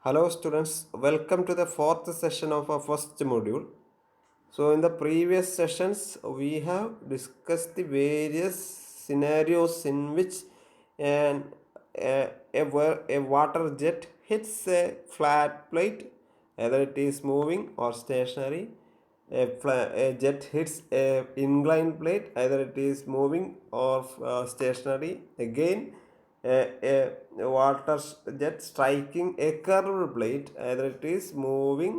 Hello students, welcome to the fourth session of our first module. So in the previous sessions we have discussed the various scenarios in which an, a water jet hits a flat plate, either it is moving or stationary. A jet hits a inclined plate, either it is moving or stationary. Again, a water jet striking a curved plate, either it is moving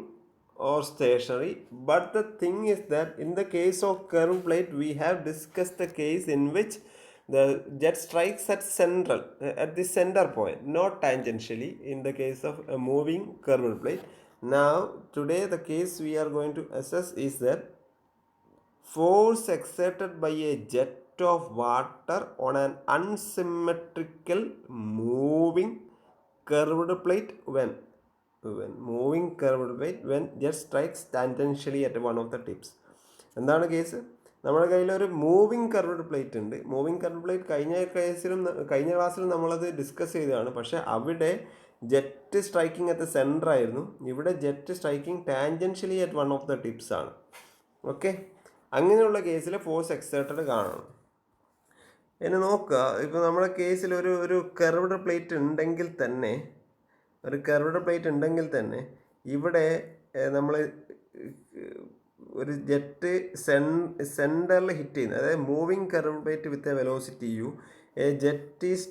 or stationary. But the thing is that in the case of curved plate, we have discussed the case in which the jet strikes at the center point, not tangentially in the case of a moving curved plate. Now today the case we are going to assess is that force exerted by a jet of water on an unsymmetrical moving curved plate when jet strikes tangentially at one of the tips. എന്താണ് case? നമ്മുടെ കയ്യിലൊരു moving curved plate ഉണ്ട്. Moving curved plate കഴിഞ്ഞ ക്ലാസ്സിലും നമ്മളത് discuss ചെയ്തതാണ്. പക്ഷേ അവിടെ jet striking at the centre ആയിരുന്നു. ഇവിടെ jet striking tangentially at one of the tips ആണ്. ഓക്കെ, അങ്ങനെയുള്ള കേസിൽ ഫോഴ്സ് എക്സേർട്ടഡ് കാണണം. ഇനി നോക്കുക, ഇപ്പോൾ നമ്മുടെ കേസിൽ ഒരു കർവ്ഡ് പ്ലേറ്റ് ഉണ്ടെങ്കിൽ തന്നെ ഇവിടെ നമ്മൾ ഒരു ജെറ്റ് സെൻറ്ററിൽ ഹിറ്റ് ചെയ്യുന്നത്, അതായത് moving curve plate with a velocity U, a jet is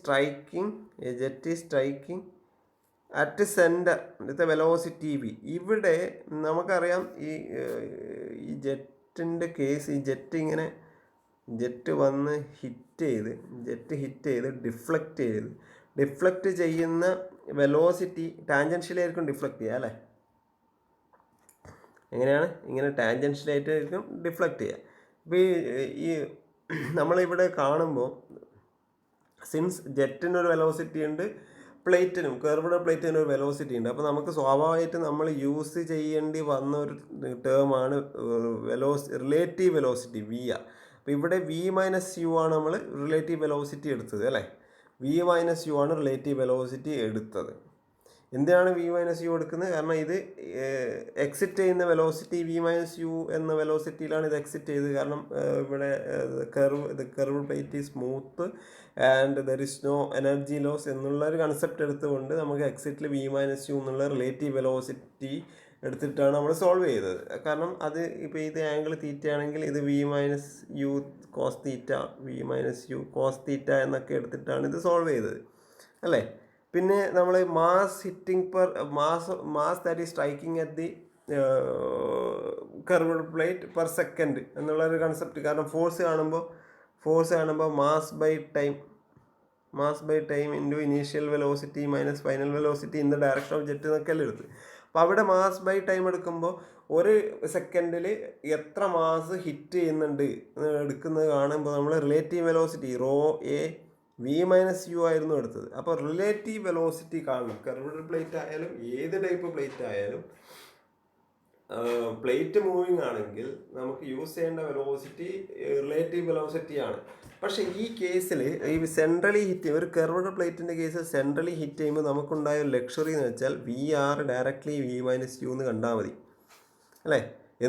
striking at center with a velocity V. ഇവിടെ നമുക്കറിയാം ഈ ജെറ്റിൻ്റെ കേസ്, ഈ ജെറ്റ് വന്ന് ഹിറ്റ് ചെയ്ത് ഡിഫ്ലക്റ്റ് ചെയ്യുന്ന വെലോസിറ്റി ടാൻജൻഷ്യലി ആയിരിക്കും ഡിഫ്ലക്റ്റ് ചെയ്യുക, അല്ലേ? എങ്ങനെയാണ്? ഇങ്ങനെ ടാൻജൻഷ്യലായിട്ടായിരിക്കും ഡിഫ്ലക്റ്റ് ചെയ്യുക. ഇപ്പോൾ ഈ നമ്മളിവിടെ കാണുമ്പോൾ, സിൻസ് ജെറ്റിനൊരു വെലോസിറ്റി ഉണ്ട്, കർവ്ഡ് പ്ലേറ്റിന് ഒരു വെലോസിറ്റി ഉണ്ട്, അപ്പോൾ നമുക്ക് സ്വാഭാവികമായിട്ട് നമ്മൾ യൂസ് ചെയ്യേണ്ടി വന്ന ഒരു ടേമാണ് റിലേറ്റീവ് വെലോസിറ്റി, വി ആർ. അപ്പോൾ ഇവിടെ വി മൈനസ് യു ആണ് നമ്മൾ റിലേറ്റീവ് വെലോസിറ്റി എടുത്തത്, അല്ലേ? വി മൈനസ് യു ആണ് റിലേറ്റീവ് വെലോസിറ്റി എടുത്തത്. എന്തിനാണ് വി മൈനസ് യു എടുക്കുന്നത്? കാരണം ഇത് എക്സിറ്റ് ചെയ്യുന്ന വെലോസിറ്റി വി മൈനസ് യു എന്ന വെലോസിറ്റിയിലാണ് ഇത് എക്സിറ്റ് ചെയ്തത്. കാരണം ഇവിടെ curve plate is smooth and there is no energy loss എന്നുള്ള ഒരു കൺസെപ്റ്റ് എടുത്തുകൊണ്ട് നമുക്ക് എക്സിറ്റിൽ വി മൈനസ് യു എന്നുള്ള റിലേറ്റീവ് വെലോസിറ്റി എടുത്തിട്ടാണ് നമ്മൾ സോൾവ് ചെയ്തത്. കാരണം അത് ഇപ്പോൾ ഇത് ആംഗിൾ തീറ്റ ആണെങ്കിൽ ഇത് V minus U cos theta എന്നൊക്കെ എടുത്തിട്ടാണ് ഇത് സോൾവ് ചെയ്തത്, അല്ലേ? പിന്നെ നമ്മൾ mass that is striking at the curved plate per second എന്നുള്ളൊരു കൺസെപ്റ്റ്. കാരണം ഫോഴ്സ് കാണുമ്പോൾ mass by time into initial velocity minus final velocity in the direction of jet എന്നൊക്കെ അല്ലേ എടുത്ത്. അപ്പോൾ അവിടെ മാസ് ബൈ ടൈം എടുക്കുമ്പോൾ ഒരു സെക്കൻഡിൽ എത്ര മാസ് ഹിറ്റ് ചെയ്യുന്നുണ്ട് എടുക്കുന്നത് കാണുമ്പോൾ നമ്മൾ relative velocity V minus U ആയിരുന്നു എടുത്തത്. അപ്പോൾ റിലേറ്റീവ് വെലോസിറ്റി കാണണം. കർവ്ഡ് പ്ലേറ്റ് ആയാലും ഏത് ടൈപ്പ് പ്ലേറ്റ് ആയാലും പ്ലേറ്റ് മൂവിങ് ആണെങ്കിൽ നമുക്ക് യൂസ് ചെയ്യേണ്ട വെലോസിറ്റി റിലേറ്റീവ് വെലോസിറ്റി ആണ്. പക്ഷേ ഈ കേസിൽ ഈ സെൻട്രലി ഹിറ്റ് ഒരു കർവ്ഡ് പ്ലേറ്റിൻ്റെ കേസിൽ സെൻട്രലി ഹിറ്റ് ചെയ്യുമ്പോൾ നമുക്കുണ്ടായ ഒരു ലക്ഷറി എന്ന് വെച്ചാൽ V R directly V minus U എന്ന് കണ്ടാൽ മതി, അല്ലേ?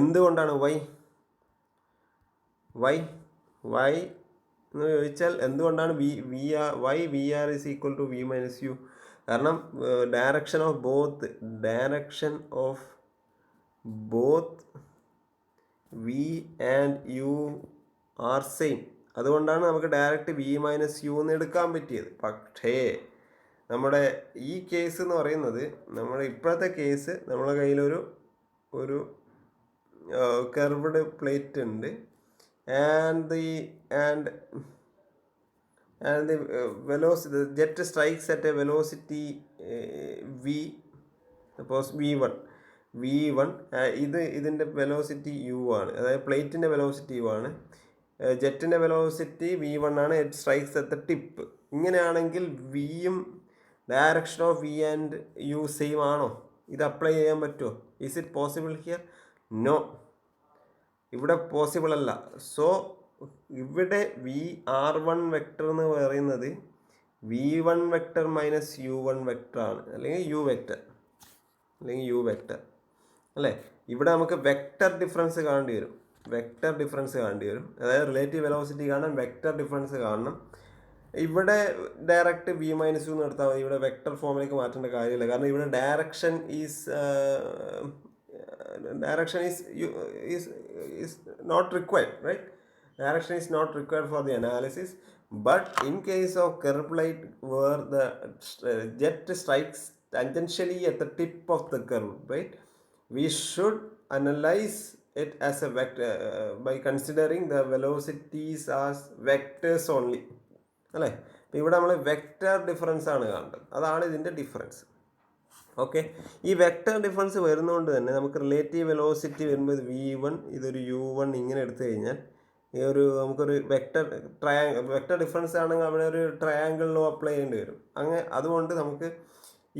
എന്തുകൊണ്ടാണ് വൈ എന്ന് ചോദിച്ചാൽ എന്തുകൊണ്ടാണ് V R is equal to V minus U? കാരണം direction of both V and U are same. അതുകൊണ്ടാണ് നമുക്ക് ഡയറക്റ്റ് വി മൈനസ് യു എന്ന് എടുക്കാൻ പറ്റിയത്. പക്ഷേ നമ്മുടെ ഈ കേസ് എന്ന് പറയുന്നത്, നമ്മുടെ ഇപ്പോഴത്തെ കേസ്, നമ്മുടെ കയ്യിലൊരു കർവ്ഡ് പ്ലേറ്റ് ഉണ്ട് and the velocity, the jet strikes at a velocity v, suppose v1 ഇതിൻ്റെ വെലോസിറ്റി യു ആണ്, അതായത് പ്ലേറ്റിൻ്റെ വെലോസിറ്റി യു ആണ്, ജെറ്റിൻ്റെ വെലോസിറ്റി v1 ആണ്, it strikes at the tip. ഇങ്ങനെയാണെങ്കിൽ വിയും direction of V and U same ആണോ? ഇത് അപ്ലൈ ചെയ്യാൻ പറ്റുമോ? Is it possible here? No, ഇവിടെ പോസിബിൾ അല്ല. സോ ഇവിടെ വി ആർ വൺ വെക്ടർ എന്ന് പറയുന്നത് v1 vector minus u1 vector ആണ്, അല്ലെങ്കിൽ യു വെക്ടർ. അല്ലെങ്കിൽ യു വെക്റ്റർ അല്ലേ. ഇവിടെ നമുക്ക് വെക്റ്റർ ഡിഫറൻസ് കാണേണ്ടി വരും. അതായത് റിലേറ്റീവ് വെലോസിറ്റി കാണാൻ വെക്റ്റർ ഡിഫറൻസ് കാണണം. ഇവിടെ ഡയറക്റ്റ് v മൈനസ് യു എന്ന് എടുത്താൽ മതി. ഇവിടെ വെക്റ്റർ ഫോമിലേക്ക് മാറ്റേണ്ട കാര്യമില്ല. കാരണം ഇവിടെ direction is not required, right? Direction is not required for the analysis, but in case of curved light where the jet strikes tangentially at the tip of the curve, right, we should analyze it as a vector by considering the velocities as vectors only, അല്ലേ? അപ്പോൾ ഇവിടെ നമ്മൾ vector difference ആണ് കാണേണ്ടത്. അതാണ് ഇതിൻ്റെ difference. Okay, ഈ vector difference വരുന്നതുകൊണ്ട് തന്നെ നമുക്ക് റിലേറ്റീവ് വെലോസിറ്റി വരുമ്പോൾ ഇത് v1, ഇതൊരു u1 ഇങ്ങനെ എടുത്തു കഴിഞ്ഞാൽ ഈ നമുക്കൊരു വെക്റ്റർ ഡിഫറൻസ് ആണെങ്കിൽ അവിടെ ഒരു ട്രയാങ്കിൾ ലോ അപ്ലൈ ചെയ്യേണ്ടി വരും. അതുകൊണ്ട് നമുക്ക്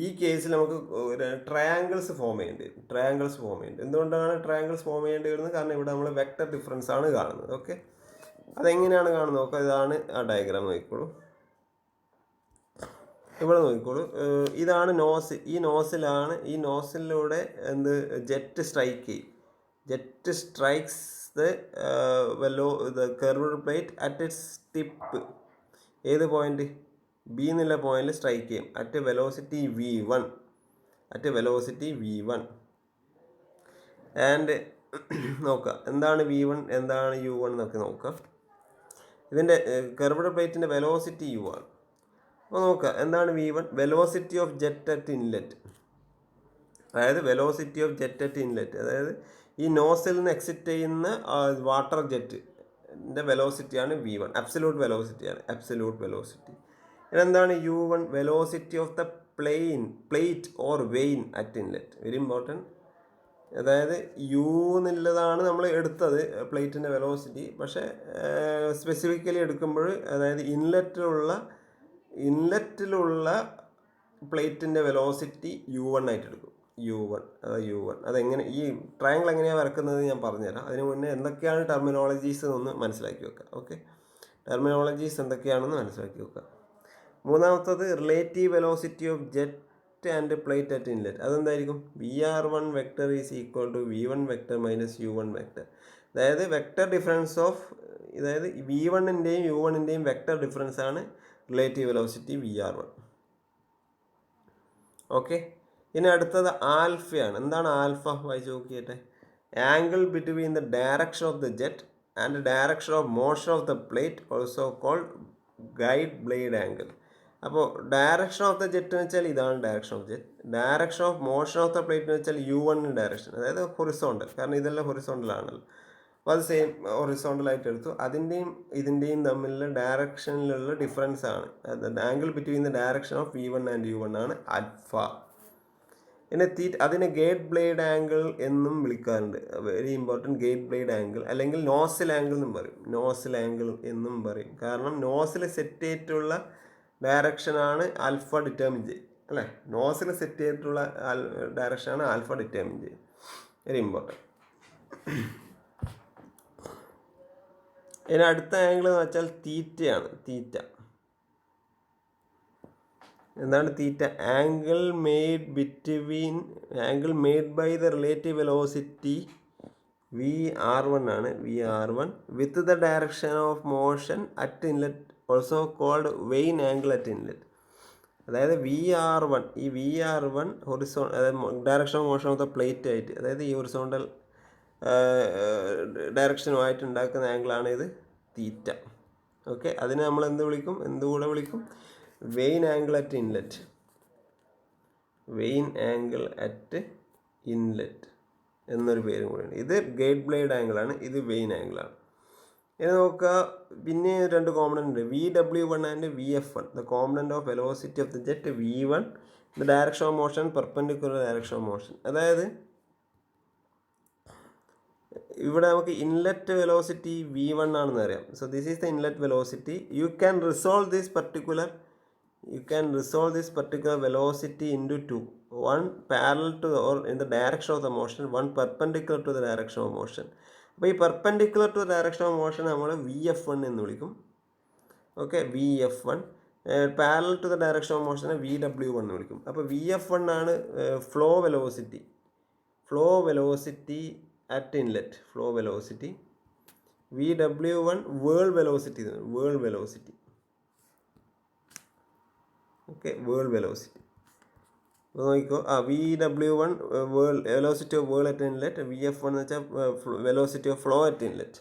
ഈ കേസിൽ നമുക്ക് ട്രയാങ്കിൾസ് ഫോം ചെയ്യേണ്ടി വരും. എന്തുകൊണ്ടാണ് ട്രയാങ്കിൾസ് ഫോം ചെയ്യേണ്ടി വരുന്നത്? കാരണം ഇവിടെ നമ്മൾ വെക്റ്റർ ഡിഫറൻസ് ആണ് കാണുന്നത്. ഓക്കെ, അതെങ്ങനെയാണ് കാണുന്നത് നോക്കാം. ഇതാണ് ആ ഡയഗ്രാം, നോക്കിക്കോളൂ. ഇവിടെ നോക്കിക്കോളൂ, ഇതാണ് നോസിൽ. ഈ നോസിലൂടെ ജെറ്റ് സ്ട്രൈക്ക് ചെയ്യും. Jet strikes the curved plate at its tip. ഏത് പോയിന്റ്? ബി എന്നുള്ള പോയിന്റിൽ സ്ട്രൈക്ക് ചെയ്യും അറ്റ് വെലോസിറ്റി v1. ആൻഡ് നോക്കുക എന്താണ് v1 എന്താണ് u1 എന്നൊക്കെ നോക്കുക. ഇതിൻ്റെ കർവ്ഡ് പ്ലേറ്റിൻ്റെ വെലോസിറ്റി u ആണ്. അപ്പോൾ നോക്കുക എന്താണ് v1? Velocity of jet at inlet. അതായത് ഈ നോസിൽ നിന്ന് എക്സിറ്റ് ചെയ്യുന്ന വാട്ടർ ജെറ്റിൻ്റെ വെലോസിറ്റിയാണ് v1. Absolute velocity. എന്താണ് u1? Velocity of the plate or vane at inlet. Very important. അതായത് യു എന്നുള്ളതാണ് നമ്മൾ എടുത്തത് പ്ലേറ്റിൻ്റെ വെലോസിറ്റി. പക്ഷേ സ്പെസിഫിക്കലി എടുക്കുമ്പോൾ അതായത് ഇൻലെറ്റിലുള്ള പ്ലേറ്റിൻ്റെ വെലോസിറ്റി u1 ആയിട്ട് എടുക്കും. u1. അതെങ്ങനെ, ഈ ട്രയാങ്കിൾ എങ്ങനെയാണ് വരക്കുന്നത് ഞാൻ പറഞ്ഞുതരാം. അതിന് മുന്നേ എന്തൊക്കെയാണ് ടെർമിനോളജീസ് എന്നൊന്ന് മനസ്സിലാക്കി വെക്കുക. ഓക്കെ, ടെർമിനോളജീസ് എന്തൊക്കെയാണെന്ന് മനസ്സിലാക്കി വെക്കുക. മൂന്നാമത്തത് relative velocity of jet and plate at inlet. അതെന്തായിരിക്കും? vr1 vector is equal to v1 vector minus u1 vector. അതായത് വെക്ടർ ഡിഫറൻസ് ഓഫ്, അതായത് v1ൻ്റെയും u1ൻ്റെയും വെക്ടർ ഡിഫറൻസ് ആണ് റിലേറ്റീവ് വെലോസിറ്റി vr1. ഓക്കെ, ഇനി അടുത്തത് ആൽഫയാണ്. എന്താണ് ആൽഫ? വായിച്ച് നോക്കിയിട്ട്. Angle between the direction of the jet and direction of motion of the plate, also called guide blade angle. അപ്പോൾ ഡയറക്ഷൻ ഓഫ് ദ ജെറ്റ് എന്ന് വെച്ചാൽ ഇതാണ് direction of jet. Direction of motion of the plate എന്ന് വെച്ചാൽ u1 direction, അതായത് horizontal. കാരണം ഇതെല്ലാം horizontal ആണല്ലോ. അപ്പോൾ അത് സെയിം ഹൊറിസോണ്ടലായിട്ട് എടുത്തു. ഇതിൻ്റെയും തമ്മിലുള്ള ഡയറക്ഷനിലുള്ള ഡിഫറൻസ് ആണ് angle between the direction of v1 and u1 ആണ് ആൽഫ. പിന്നെ അതിനെ ഗേറ്റ് ബ്ലേഡ് ആംഗിൾ എന്നും വിളിക്കാറുണ്ട്. Very important. Gate blade angle അല്ലെങ്കിൽ നോസിൽ ആംഗിൾ എന്നും പറയും. കാരണം നോസിൽ സെറ്റ് ചെയ്തിട്ടുള്ള ഡയറക്ഷനാണ് ആൽഫ ഡിറ്റർമിൻ ചെയ്യും, അല്ലേ? നോസിൽ സെറ്റ് ചെയ്തിട്ടുള്ള ഡയറക്ഷനാണ് ആൽഫ ഡിറ്റർമിൻ ചെയ്യും. Very important. ഇനി അടുത്ത ആംഗിൾ എന്ന് വെച്ചാൽ തീറ്റയാണ്. എന്താണ് theta? Angle made by the relative velocity vr1 ആണ്. vr1 with the direction of motion at inlet, also called vane angle at inlet. അതായത് vr1, ഈ vr1 അതായത് direction of motion of the plate ആയിട്ട്, അതായത് ഈ ഹൊറിസോണ്ടൽ ഡയറക്ഷനുമായിട്ട് ഉണ്ടാക്കുന്ന ആംഗിളാണ് ഇത് തീറ്റ. Okay, അതിനെ നമ്മൾ എന്തുകൂടെ വിളിക്കും? വെയിൻ ആംഗിൾ അറ്റ് ഇൻലെറ്റ് എന്നൊരു പേരും കൂടിയാണ്. ഇത് ഗേറ്റ് ബ്ലേഡ് ആംഗിളാണ്, ഇത് വെയിൻ ആംഗിളാണ്. ഇനി നോക്കുക, പിന്നെ രണ്ട് കോമ്പണൻ്റ് ഉണ്ട്, vw1 and vf1. The component of velocity of the jet v1, the direction of motion perpendicular direction of motion. അതായത് ഇവിടെ നമുക്ക് ഇൻലെറ്റ് വെലോസിറ്റി v1 ആണെന്ന് അറിയാം. So this is the inlet velocity. You can resolve this particular velocity into two. One parallel to or in the direction of the motion, one perpendicular to the direction of motion. അപ്പോൾ ഈ perpendicular to direction of motion നമ്മൾ vf1 എന്ന് വിളിക്കും. Okay, vf1. Parallel to the direction of മോഷനെ VW1 എന്ന് വിളിക്കും. അപ്പോൾ VF1 ആണ് flow velocity at inlet, flow velocity. VW1 whirl velocity, okay, whirl velocity. നോക്കിക്കോ, VW1 velocity of whirl at inlet, VF1 എന്ന് വെച്ചാൽ velocity of flow at inlet.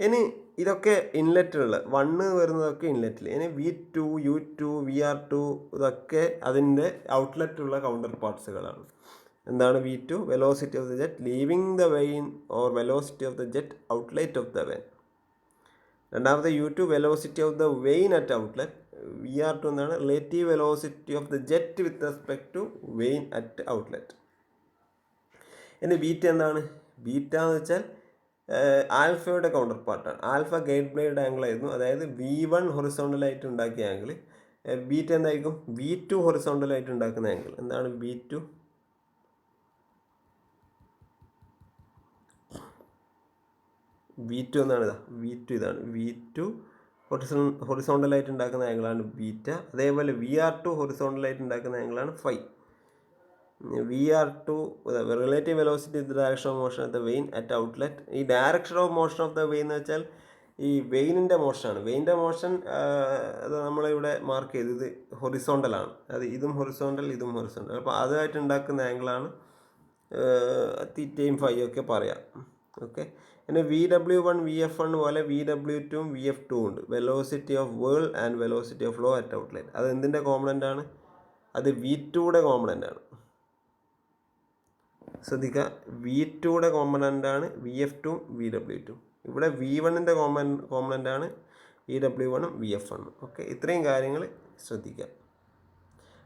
ഇനി ഇതൊക്കെ ഇൻലെറ്റിലുള്ള 1 വരുന്നതൊക്കെ ഇൻലെറ്റിൽ. ഇനി V2, U2, VR2 ഇതൊക്കെ അതിൻ്റെ ഔട്ട്ലെറ്റുള്ള കൗണ്ടർ പാർട്സുകളാണ്. എന്താണ് V2? Velocity of the jet leaving the vane or velocity of the jet outlet of the vane. രണ്ടാമത്തെ U2 velocity of the vane at outlet. VR2 എന്താണ്? Relative velocity of the jet with respect to vane at outlet. ഇനി beta എന്താണ്? Beta എന്ന് വെച്ചാൽ ആൽഫയുടെ counter പാർട്ടാണ്. Alpha gate blade angle ആയിരുന്നു, അതായത് V1 ഹൊറിസോണ്ടലായിട്ട് ഉണ്ടാക്കിയ ആംഗിൾ. ബീറ്റ എന്തായിരിക്കും? V2 ഹൊറിസോണ്ടലായിട്ട് ഉണ്ടാക്കുന്ന ആംഗിൾ. എന്താണ് V2? V2 എന്നാണ് ഇതാണ് V2 ഹൊറിസോണ്ടലായിട്ട് ഉണ്ടാക്കുന്ന ആംഗിളാണ് ബീറ്റ. അതേപോലെ VR2 ഹൊറിസോണ്ടലായിട്ട് ഉണ്ടാക്കുന്ന ആംഗിളാണ് phi. VR2 relative velocity in the direction of motion of the vane at outlet. ഈ direction of motion of the vane എന്ന് വെച്ചാൽ ഈ വെയിനിൻ്റെ മോഷനാണ്. വെയിൻ്റെ മോഷൻ അത് നമ്മളിവിടെ മാർക്ക് ചെയ്ത് ഇത് ഹൊറിസോണ്ടലാണ്. അത് ഇതും ഹൊറിസോണ്ടൽ, ഇതും ഹൊറിസോണ്ടൽ. അപ്പോൾ അതുമായിട്ട് ഉണ്ടാക്കുന്ന ആംഗിളാണ് തീറ്റയും ഫൈയും ഒക്കെ പറയാം. ഓക്കെ. പിന്നെ VW1 VF1 പോലെ VW2 VF2 ഉണ്ട്. Velocity of വേൾ and velocity of flow at outlet. അത് എന്തിൻ്റെ കോമ്പണൻ്റ് ആണ്? അത് V2യുടെ കോമ്പണൻ്റ് ആണ്. ശ്രദ്ധിക്കുക, V2യുടെ കോമ്പണൻ്റ് ആണ് VF2 VW2. ഇവിടെ V1ൻ്റെ കോമ്പണൻ്റ് ആണ് VW1 VF1. ഓക്കെ, ഇത്രയും കാര്യങ്ങൾ ശ്രദ്ധിക്കുക.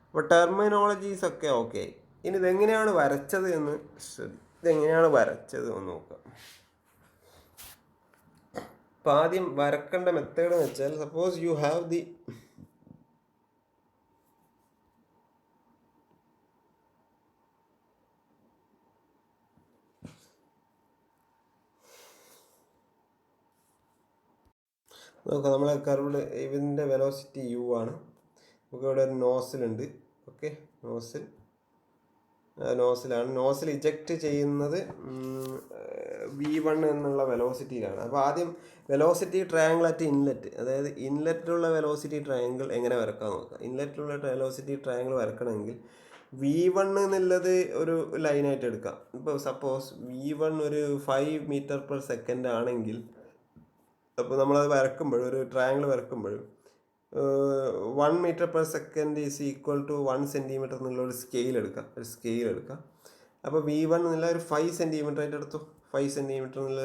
അപ്പോൾ ടെർമിനോളജീസ് ഒക്കെ ഓക്കെ. ഇനി ഇതെങ്ങനെയാണ് വരച്ചത് എന്ന് നോക്കാം. അപ്പോൾ ആദ്യം വരക്കേണ്ട മെത്തേഡ് എന്ന് വെച്ചാൽ, സപ്പോസ് യു ഹാവ് ദി നോക്കാം. നമ്മളെ കർവ്ഡ് ഇതിൻ്റെ വെലോസിറ്റി U ആണ്. നമുക്ക് ഇവിടെ ഒരു നോസിലുണ്ട്. ഓക്കെ, നോസിലാണ്. നോസിൽ ഇജക്റ്റ് ചെയ്യുന്നത് V1 എന്നുള്ള വെലോസിറ്റിയിലാണ്. അപ്പോൾ ആദ്യം വെലോസിറ്റി ട്രയാങ്കിൾ അറ്റ് ഇൻലെറ്റ്, അതായത് ഇൻലെറ്റിലുള്ള വെലോസിറ്റി ട്രയാങ്കിൾ എങ്ങനെ വരക്കാൻ നോക്കാം. ഇൻലെറ്റിലുള്ള വെലോസിറ്റി ട്രയാങ്കിൾ വരക്കണമെങ്കിൽ V1 എന്നുള്ളത് ഒരു ലൈനായിട്ട് എടുക്കാം. ഇപ്പോൾ സപ്പോസ് V1 ഒരു 5 m/s ആണെങ്കിൽ, അപ്പോൾ നമ്മളത് വരക്കുമ്പോൾ, ഒരു ട്രയാങ്കിൾ വരക്കുമ്പോൾ 1 m/s is equal to 1 cm എന്നുള്ള ഒരു സ്കെയിൽ എടുക്കാം. അപ്പോൾ V1 എന്നുള്ള ഒരു 5 cm ആയിട്ട് എടുത്തു. 5 cm എന്നുള്ള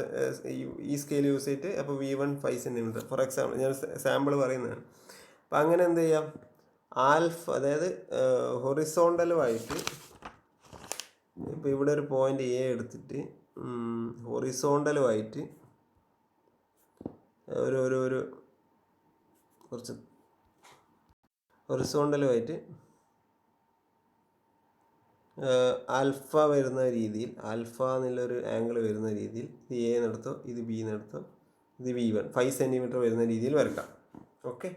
ഈ സ്കെയിൽ യൂസ് ചെയ്തിട്ട് അപ്പോൾ V1 5 cm, ഫോർ എക്സാമ്പിൾ ഞാൻ സാമ്പിൾ പറയുന്നതാണ്. അപ്പോൾ അങ്ങനെ എന്ത് ചെയ്യാം? ആൽഫ, അതായത് ഹൊറിസോണ്ടലുമായിട്ട്, ഇപ്പോൾ ഇവിടെ ഒരു പോയിന്റ് A എടുത്തിട്ട് ഹൊറിസോണ്ടലുമായിട്ട് ഒരു കുറച്ച് ഹൊറിസോണ്ടലുമായിട്ട് ആൽഫ വരുന്ന രീതിയിൽ, ആൽഫ എന്നുള്ളൊരു ആംഗിൾ വരുന്ന രീതിയിൽ, ഇത് A നടത്തോ, ഇത് B നടത്തോ, ഇത് V1 5 cm വരുന്ന രീതിയിൽ വരക്കാം. ഓക്കെ,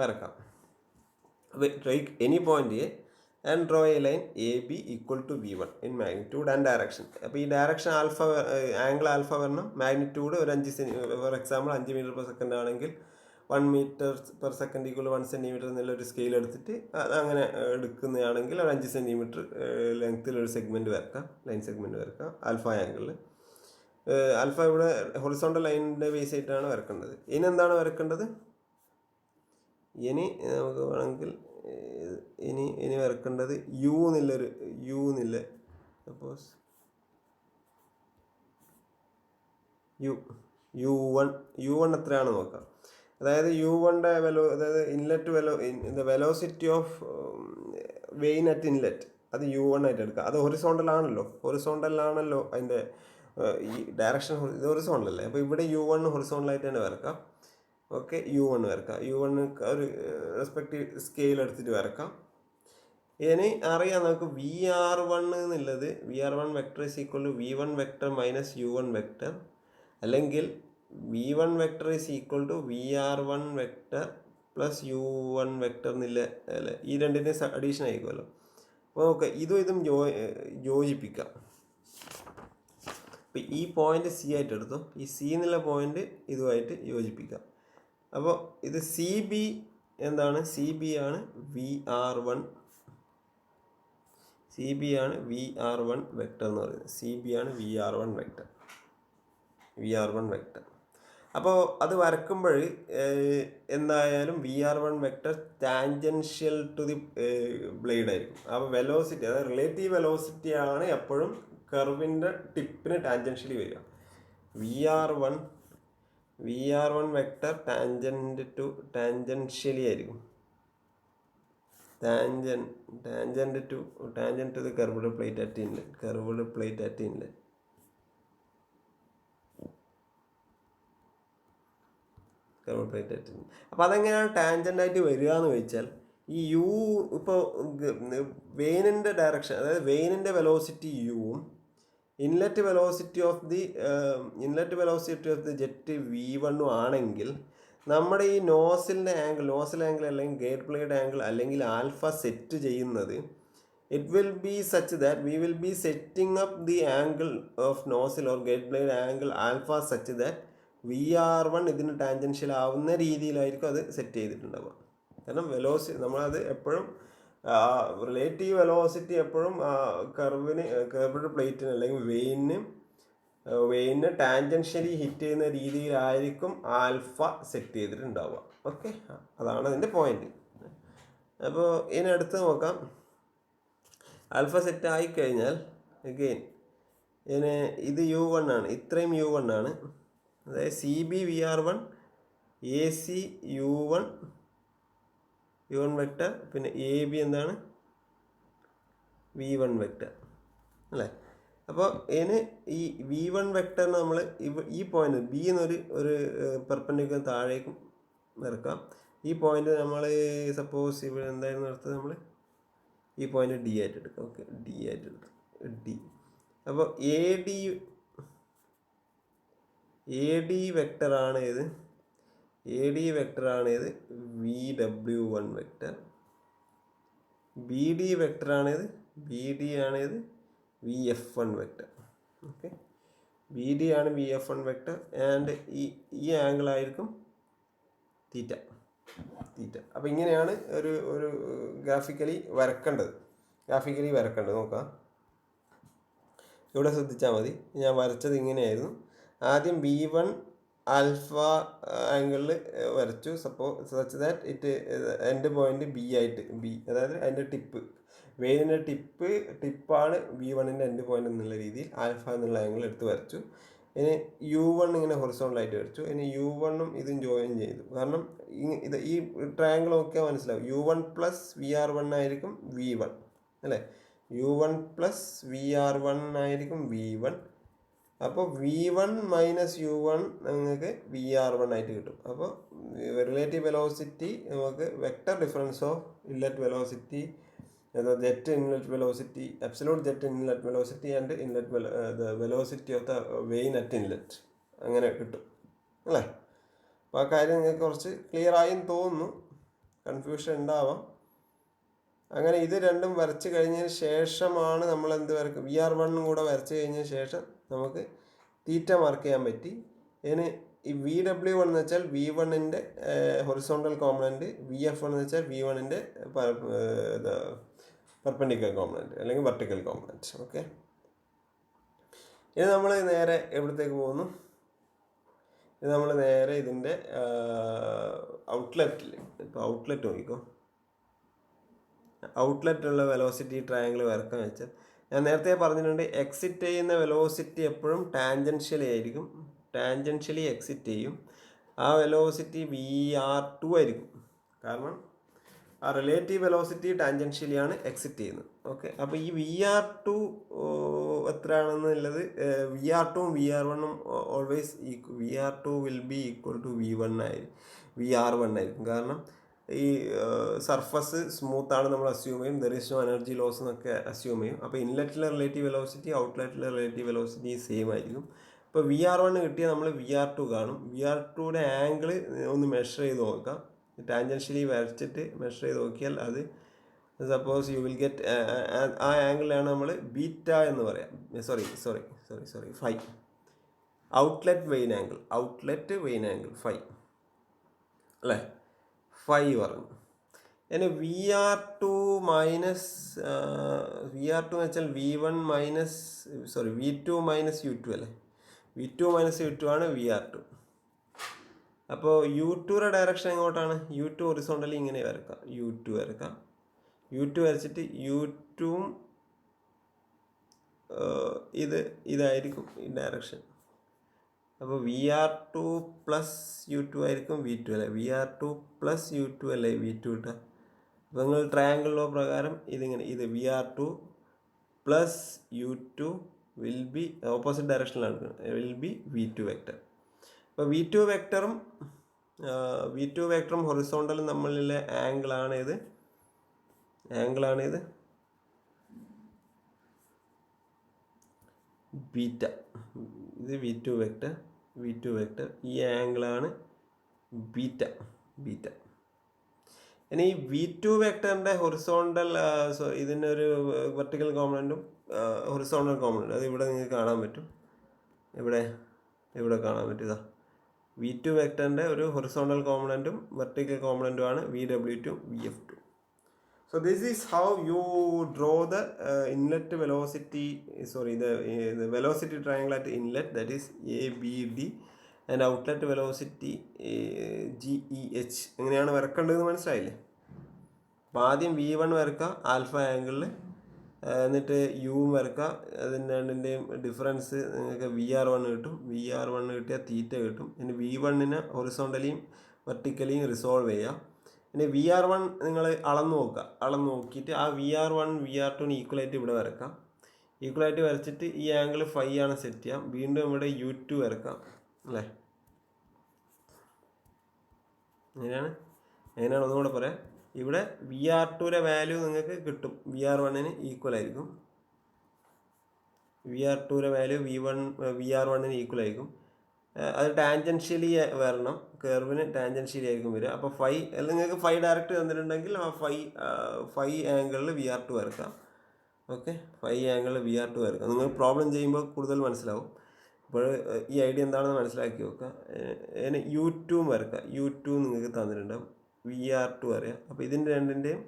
വരക്കാം. Take any point A and draw a line AB equal to V1 in magnitude and direction. അപ്പോൾ ഈ ഡയറക്ഷൻ ആൽഫ, ആംഗിൾ ആൽഫ വരണം. മാഗ്നിറ്റ്യൂഡ് ഒരു 5 cm, ഫോർ എക്സാമ്പിൾ 5 m/s ആണെങ്കിൽ 1 m/s ഈക്വൽ 1 cm എന്നുള്ളൊരു സ്കെയിൽ എടുത്തിട്ട് അങ്ങനെ എടുക്കുന്നതാണെങ്കിൽ ഒരു 5 cm ലെങ്ത്തിലൊരു സെഗ്മെൻറ്റ് വരക്കാം, ലൈൻ സെഗ്മെൻറ്റ് വരക്കാം ആൽഫ ആംഗിളിൽ. ആൽഫ ഇവിടെ ഹൊറിസോണ്ടൽ ലൈനിൻ്റെ ബേസ് ആയിട്ടാണ് വരക്കേണ്ടത്. ഇനി എന്താണ് വരക്കേണ്ടത്? ഇനി നമുക്ക് വേണമെങ്കിൽ ഇനി വരക്കേണ്ടത് U എന്നില്ല, സപ്പോസ് U1 എത്രയാണ് നോക്കാം. അതായത് U1ൻ്റെ അതായത് inlet velocity of vane at inlet, അത് U1 ആയിട്ട് എടുക്കുക. അത് ഹൊറിസോണ്ടലാണല്ലോ അതിൻ്റെ ഈ ഡയറക്ഷൻ, ഇത് ഹൊറിസോണ്ടലല്ലേ. അപ്പോൾ ഇവിടെ U1 ഹൊറിസോണ്ടലായിട്ട് തന്നെ വരക്കാം. ഓക്കെ, U1 വരക്കാം. U1 ഒരു റെസ്പെക്റ്റീവ് സ്കെയിൽ എടുത്തിട്ട് വരക്കാം. ഇനി അറിയാം നമുക്ക് VR1 എന്നുള്ളത്, VR1 vector is equal to V1 vector minus U1 vector, അല്ലെങ്കിൽ V1 vector is equal to VR1 vector plus u1 vector എന്നില്ല അല്ലേ, ഈ രണ്ടിൻ്റെ അഡീഷൻ ആയിരിക്കുമല്ലോ. അപ്പോൾ നോക്കുക, ഇതും യോജിപ്പിക്കാം. അപ്പോൾ ഈ പോയിന്റ് സി ആയിട്ട് എടുത്തു, ഈ സി എന്നുള്ള പോയിന്റ് ഇതുമായിട്ട് യോജിപ്പിക്കാം. അപ്പോൾ ഇത് സി ബി എന്താണ്? സി ബി ആണ് VR1, സി ബി ആണ് VR1 വെക്ടർ എന്ന് പറയുന്നത്. സി ബി ആണ് VR1 വെക്ടർ. അപ്പോൾ അത് വരക്കുമ്പോൾ എന്തായാലും VR1 vector tangential to the blade ആയിരിക്കും. അപ്പോൾ വെലോസിറ്റി, അതായത് റിലേറ്റീവ് വെലോസിറ്റി ആണ് എപ്പോഴും കർവിൻ്റെ ടിപ്പിന് ടാൻജൻഷ്യലി വരിക. VR1 വെക്ടർ ടാൻജൻഷ്യലി ആയിരിക്കും. Tangent to the curved plate at inlet. അപ്പോൾ അതെങ്ങനെയാണ് ടാൻജൻ്റായിട്ട് വരിക എന്ന് ചോദിച്ചാൽ, ഈ യു ഇപ്പോൾ വെയിനിൻ്റെ ഡയറക്ഷൻ, അതായത് വെയിനിൻ്റെ വെലോസിറ്റി യുവും inlet velocity of the jet V1 ആണെങ്കിൽ നമ്മുടെ ഈ നോസിൽ ആംഗിൾ അല്ലെങ്കിൽ ഗേറ്റ് ബ്ലേഡ് ആംഗിൾ അല്ലെങ്കിൽ ആൽഫ സെറ്റ് ചെയ്യുന്നത്, it will be such that we will be setting up the angle of nozzle or gate blade angle alpha such that VR1 ഇതിന് tangential ആവുന്ന രീതിയിലായിരിക്കും അത് സെറ്റ് ചെയ്തിട്ടുണ്ടാവുക. കാരണം നമ്മളത് എപ്പോഴും റിലേറ്റീവ് വെലോസിറ്റി എപ്പോഴും കർവ്ഡ് പ്ലേറ്റിന് അല്ലെങ്കിൽ വെയിനിന് ടാൻജൻഷ്യലി ഹിറ്റ് ചെയ്യുന്ന രീതിയിലായിരിക്കും ആൽഫ സെറ്റ് ചെയ്തിട്ടുണ്ടാവുക. ഓക്കെ, അതാണ് അതിൻ്റെ പോയിന്റ്. അപ്പോൾ ഇതിനടുത്ത് നോക്കാം. ആൽഫ സെറ്റ് ആയിക്കഴിഞ്ഞാൽ അഗെയിൻ ഇത് U1 ആണ്, ഇത്രയും U1 ആണ്. അതായത് C B VR1, AC U1 vector, പിന്നെ AB എന്താണ്? V1 വെക്ടർ അല്ലേ. അപ്പോൾ ഇതിന് ഈ V1 വെക്ടറിന് നമ്മൾ ഈ പോയിന്റ് ബി എന്നൊരു പെർപെൻഡിക്കുലർ താഴേക്കും വരക്കാം. ഈ പോയിന്റ് നമ്മൾ സപ്പോസ് ഇവിടെ എന്തായിരുന്നു എടുത്തത്, നമ്മൾ ഈ പോയിന്റ് ഡി ആയിട്ട് എടുക്കാം. ഓക്കെ, ഡി ആയിട്ട് എടുക്കാം, ഡി. അപ്പോൾ AD വെക്ടറാണ് ഇത്, VW1 വെക്ടർ. BD വെക്ടറാണിത്, ആണിത് VF1 വെക്ടർ. ഓക്കെ, BD ആണ് VF1 വെക്ടർ ആൻഡ് ഈ ആംഗിൾ ആയിരിക്കും തീറ്റ. അപ്പോൾ ഇങ്ങനെയാണ് ഒരു ഗ്രാഫിക്കലി വരക്കേണ്ടത്. നോക്കാം, ഇവിടെ ശ്രദ്ധിച്ചാൽ മതി. ഞാൻ വരച്ചത് ഇങ്ങനെയായിരുന്നു. ആദ്യം V1 ആൽഫ ആംഗിളിൽ വരച്ചു. സച്ച് ദാറ്റ് എൻ്റെ പോയിന്റ് ബി, അതായത് അതിൻ്റെ വെയിനിൻ്റെ ടിപ്പാണ് V1ൻ്റെ എൻഡ് പോയിന്റ് എന്നുള്ള രീതിയിൽ ആൽഫ എന്നുള്ള ആംഗിൾ എടുത്ത് വരച്ചു. ഇനി U1 ഇങ്ങനെ ഹൊറിസോണ്ടലായിട്ട് വരച്ചു. ഇനി U1ഉം ഇതും ജോയിൻ ചെയ്തു. കാരണം ഈ ട്രയാങ്കിൾ നോക്കിയാൽ മനസ്സിലാവും. U1 പ്ലസ് VR1 ആയിരിക്കും V1 അല്ലേ. U1 പ്ലസ് VR1 ആയിരിക്കും V1. അപ്പോൾ V1 മൈനസ് U1 നിങ്ങൾക്ക് VR1 ആയിട്ട് കിട്ടും. അപ്പോൾ റിലേറ്റീവ് വെലോസിറ്റി നമുക്ക് vector difference of inlet velocity, jet inlet velocity, absolute jet inlet velocity and velocity of the vane at inlet, അങ്ങനെ കിട്ടും അല്ലേ. അപ്പോൾ ആ കാര്യം നിങ്ങൾക്ക് കുറച്ച് ക്ലിയർ ആയെന്ന് തോന്നുന്നു. കൺഫ്യൂഷൻ ഉണ്ടാവാം. അങ്ങനെ ഇത് രണ്ടും വരച്ച് കഴിഞ്ഞതിന് ശേഷമാണ് നമ്മൾ എന്ത് വരക്കും, VR1 കൂടെ വരച്ച് കഴിഞ്ഞതിന് ശേഷം നമുക്ക് തീറ്റ മാർക്ക് ചെയ്യാൻ പറ്റി. ഇനി ഈ VW1 എന്ന് വെച്ചാൽ V1ൻ്റെ ഹൊറിസോണ്ടൽ കോമ്പണൻറ്റ്, VF1 എന്ന് വെച്ചാൽ V1ൻ്റെ പെർപെൻഡിക്കുലർ കോമ്പണൻറ്റ് അല്ലെങ്കിൽ വെർട്ടിക്കൽ കോമ്പണൻറ്റ്. ഓക്കെ, ഇനി നമ്മൾ നേരെ എവിടത്തേക്ക് പോകുന്നു? ഇത് നമ്മൾ നേരെ ഇതിൻ്റെ ഔട്ട്ലെറ്റിൽ, ഇപ്പോൾ ഔട്ട്ലെറ്റ് നോക്കിക്കോ. ഔട്ട്ലെറ്റുള്ള വെലോസിറ്റി ട്രയാങ്കിൾ വരക്കാൻ വെച്ചാൽ ഞാൻ നേരത്തെ പറഞ്ഞിട്ടുണ്ട്, എക്സിറ്റ് ചെയ്യുന്ന വെലോസിറ്റി എപ്പോഴും ടാൻജൻഷ്യലി ആയിരിക്കും, ടാൻജൻഷ്യലി എക്സിറ്റ് ചെയ്യും. ആ വെലോസിറ്റി VR2 ആയിരിക്കും. കാരണം ആ റിലേറ്റീവ് വെലോസിറ്റി ടാൻജൻഷ്യലിയാണ് എക്സിറ്റ് ചെയ്യുന്നത്. ഓക്കെ, അപ്പോൾ ഈ VR2 എത്രയാണെന്നുള്ളത്, VR2ഉം VR1ഉം always VR2 will be equal to VR1 ആയിരിക്കും. കാരണം ഈ സർഫസ് സ്മൂത്താണ് നമ്മൾ അസ്യൂം ചെയ്യും, there is no energy loss എന്നൊക്കെ അസ്യൂം ചെയ്യും. അപ്പോൾ ഇൻലെറ്റിലെ റിലേറ്റീവ് വെലോസിറ്റി ഔട്ട്ലെറ്റിലെ റിലേറ്റീവ് വെലോസിറ്റി സെയിം ആയിരിക്കും. ഇപ്പോൾ VR1 കിട്ടിയാൽ നമ്മൾ VR2 കാണും. VR2യുടെ ആംഗിൾ ഒന്ന് മെഷർ ചെയ്ത് നോക്കാം. ടാൻജൻഷ്യലി വരച്ചിട്ട് മെഷർ ചെയ്ത് നോക്കിയാൽ അത് സപ്പോസ് യു വിൽ ഗെറ്റ് ആ ആംഗിളാണ് നമ്മൾ ബീറ്റ എന്ന് പറയാം. Sorry phi. Outlet vane angle phi അല്ലേ, ഫൈ പറഞ്ഞു. ഇനി വി ആർ ടു എന്ന് വെച്ചാൽ V2 മൈനസ് U2 അല്ലേ, V2 മൈനസ് U2 ആണ് VR2. അപ്പോൾ U2യുടെ ഡയറക്ഷൻ എങ്ങോട്ടാണ്? U2 ഹൊറിസോണ്ടലി ഇങ്ങനെ വരക്കാം, U2 വരക്കാം. U2 വരച്ചിട്ട് U2 ഇതായിരിക്കും ഈ ഡയറക്ഷൻ. അപ്പോൾ VR2 പ്ലസ് U2 ആയിരിക്കും V2 അല്ലേ, VR2 പ്ലസ് U2 അല്ലേ V2 കിട്ടുക. അപ്പോൾ നിങ്ങൾ ട്രയാങ്കിൾ ലോ പ്രകാരം ഇത് VR2 plus U2 will be opposite ഡയറക്ഷനിലാണ്, വിൽ ബി V2 വെക്ടർ. അപ്പോൾ V2 വെക്ടറും ഹൊറിസോണ്ടലും തമ്മിലുള്ള ആംഗിളാണിത് ബീറ്റ. ഇത് V2 വെക്ടർ, ഈ ആംഗിളാണ് ബീറ്റ. ഇനി ഈ V2 വെക്ടറിൻ്റെ ഹൊറിസോണ്ടൽ ഇതിനൊരു വെർട്ടിക്കൽ കോമ്പണൻറ്റും ഹൊറിസോണ്ടൽ കോമ്പണൻറ്റും അത് ഇവിടെ നിങ്ങൾക്ക് കാണാൻ പറ്റും. ഇവിടെ കാണാൻ പറ്റും. ഇതാ V2 വെക്ടറിൻ്റെ ഒരു ഹൊറിസോണ്ടൽ കോമ്പണൻറ്റും വെർട്ടിക്കൽ കോമ്പണൻറ്റുമാണ് VW2 VF2. So this is how you draw the inlet velocity, the velocity triangle at inlet, that is ABD, and outlet velocity GEH. എങ്ങനെയാണ് വരക്കേണ്ടതെന്ന് മനസ്സിലായില്ലേ? അപ്പോൾ ആദ്യം V1 വരക്കുക ആൽഫ ആംഗിളിൽ, എന്നിട്ട് U വരക്കുക. അതിൻ്റെ രണ്ടിൻ്റെയും ഡിഫറൻസ് നിങ്ങൾക്ക് VR1 കിട്ടും. VR1 കിട്ടിയാൽ തീറ്റ കിട്ടും. ഇനി V1നെ ഹൊറിസോണ്ടലിയും വെർട്ടിക്കലിയും റിസോൾവ് ചെയ്യുക. ഇനി VR1 നിങ്ങൾ അളന്ന് നോക്കിയിട്ട് ആ VR1 VR2 ഈക്വലായിട്ട് ഇവിടെ വരക്കാം. ഈക്വലായിട്ട് വരച്ചിട്ട് ഈ ആംഗിൾ ഫൈ ആണ് സെറ്റ് ചെയ്യാം. വീണ്ടും ഇവിടെ U2 വരക്കാം അല്ലേ. എങ്ങനെയാണ് ഒന്നുകൂടെ പറയാം. ഇവിടെ VR2യുടെ വാല്യൂ നിങ്ങൾക്ക് കിട്ടും, VR1ന് ഈക്വൽ ആയിരിക്കും. VR2യുടെ വാല്യൂ VR1ന് ഈക്വൽ ആയിരിക്കും. അത് ടാൻജൻഷ്യലി വരണം, കർവിന് ടാൻജൻഷ്യലി ആയിരിക്കും വരിക. അപ്പോൾ ഫൈ അല്ലെങ്കിൽ നിങ്ങൾക്ക് ഫൈ ഡയറക്റ്റ് തന്നിട്ടുണ്ടെങ്കിൽ ആ ഫൈ ആംഗിളിൽ VR2 വരക്കാം. ഓക്കെ, ഫൈ ആംഗിളിൽ VR2 വരക്കാം. നിങ്ങൾ പ്രോബ്ലം ചെയ്യുമ്പോൾ കൂടുതൽ മനസ്സിലാവും. അപ്പോൾ ഈ ഐഡിയ എന്താണെന്ന് മനസ്സിലാക്കി വെക്കുക. ഇനി U2 വരക്കാം. U2 നിങ്ങൾക്ക് തന്നിട്ടുണ്ടാവും, VR2 അറിയാം. അപ്പോൾ ഇതിൻ്റെ രണ്ടിൻ്റെയും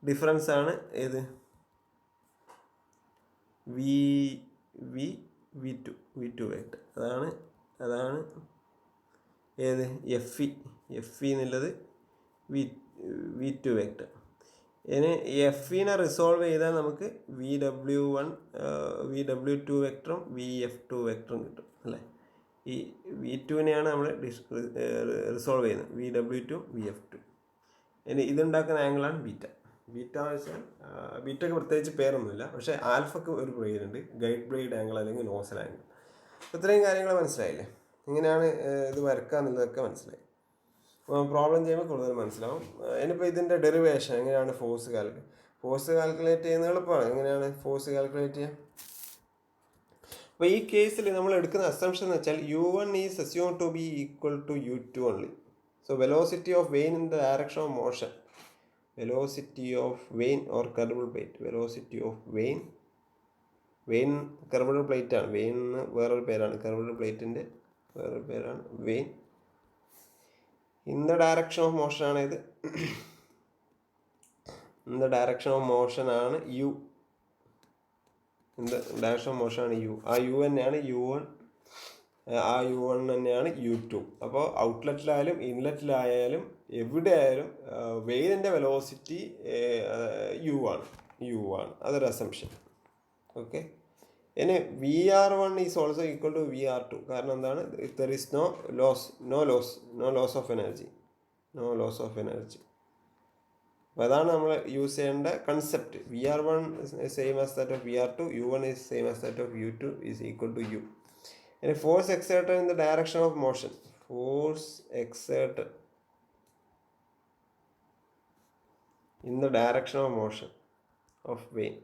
ഡിഫറൻസ് ആണ് ഏത് V2 വെക്ടർ. അതാണ് ഏത് FE എന്നുള്ളത് V2 വെക്ടർ. ഇനി FEനെ റിസോൾവ് ചെയ്താൽ നമുക്ക് VW2 വെക്ടറും VF2 വെക്ടറും കിട്ടും അല്ലേ. ഈ V2നെയാണ് നമ്മൾ റിസോൾവ് ചെയ്യുന്നത്, VW2 VF2. ഇനി ഇതുണ്ടാക്കുന്ന ആംഗിളാണ് ബീറ്റ എന്ന് വെച്ചാൽ ബീറ്റയ്ക്ക് പ്രത്യേകിച്ച് പേരൊന്നുമില്ല, പക്ഷേ ആൽഫക്ക് ഒരു പേരുണ്ട്, ഗൈഡ് ബ്ലേഡ് ആംഗിൾ അല്ലെങ്കിൽ നോസൽ ആംഗിൾ. ഇത്രയും കാര്യങ്ങൾ മനസ്സിലായില്ലേ? എങ്ങനെയാണ് ഇത് വരക്കുക എന്നുള്ളതൊക്കെ മനസ്സിലായി. പ്രോബ്ലം ചെയ്യുമ്പോൾ കൂടുതൽ മനസ്സിലാവും. ഇനിയിപ്പോൾ ഇതിൻ്റെ ഡെറിവേഷൻ എങ്ങനെയാണ് ഫോഴ്സ് കാൽക്കുലേറ്റ് ചെയ്യുന്നത് എളുപ്പമാണ്. എങ്ങനെയാണ് ഫോഴ്സ് കാൽക്കുലേറ്റ് ചെയ്യുക? അപ്പോൾ ഈ കേസിൽ നമ്മൾ എടുക്കുന്ന അസംഷൻ എന്ന് വെച്ചാൽ U1 is assumed to be equal to U2 only. So velocity of vane in the direction of motion, velocity of vane or curved plate, velocity of vane curved plate ആണ്. Vane വേറൊരു പേരാണ്, കർവ്ഡ് പ്ലേറ്റിൻ്റെ വേറൊരു പേരാണ് vane. In the direction of motion ആണ് ഇത്. In the direction of motion ആണ് U. In the direction of motion ആണ് U. ആ U തന്നെയാണ് U1, ആ U1 തന്നെയാണ് U2. അപ്പോൾ ഔട്ട്ലെറ്റിലായാലും ഇൻലെറ്റിലായാലും എവിടെ ആയാലും വെയിനിൻ്റെ വെലോസിറ്റി U ആണ്. അതൊരു അസംഷൻ. ഓക്കെ, ഇനി VR1 is also equal to VR2. കാരണം എന്താണ്? There is no loss of energy. അപ്പോൾ അതാണ് നമ്മൾ യൂസ് ചെയ്യേണ്ട concept. VR1 same as that of VR2, U1 is same as that of U2 is equal to U. ഇനി force exerted in the direction of motion, in the direction of motion of vein,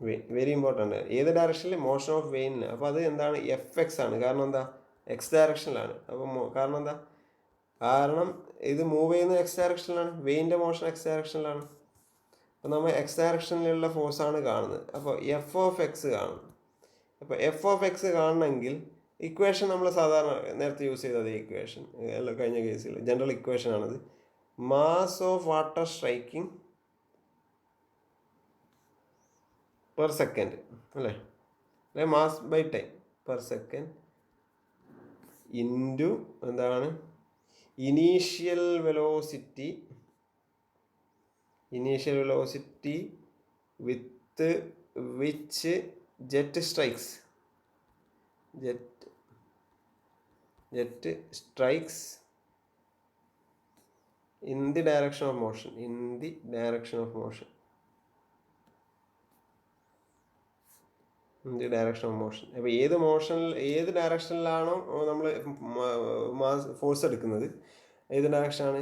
vane very important. ഏത് ഡയറക്ഷനിൽ? Motion of വെയിനിന്. അപ്പോൾ അത് എന്താണ്? F ആണ്. കാരണം എന്താ? എക്സ് ഡയറക്ഷനിലാണ്. അപ്പോൾ കാരണം എന്താ? കാരണം ഇത് മൂവ് ചെയ്യുന്നത് എക്സ് ഡയറക്ഷനിലാണ്. വെയിൻ്റെ മോഷൻ എക്സ് ഡയറക്ഷനിലാണ്. അപ്പോൾ നമ്മൾ എക്സ് ഡയറക്ഷനിലുള്ള ഫോഴ്സാണ് കാണുന്നത്. അപ്പോൾ എഫ് ഓഫ് എക്സ് കാണും. അപ്പോൾ എഫ് ഓഫ് എക്സ് കാണണമെങ്കിൽ ഇക്വേഷൻ നമ്മൾ സാധാരണ നേരത്തെ യൂസ് ചെയ്തത് ഇക്വേഷൻ കഴിഞ്ഞ കേസിൽ ജനറൽ ഇക്വേഷൻ ആണത്. Mass of water striking per second അല്ലേ, mass by time per second into എന്താണ് initial velocity with which jet strikes in the direction of motion. അപ്പോൾ ഏത് ഡയറക്ഷനിലാണോ നമ്മൾ ഫോഴ്സ് എടുക്കുന്നത്, ഏത് ഡയറക്ഷനാണ്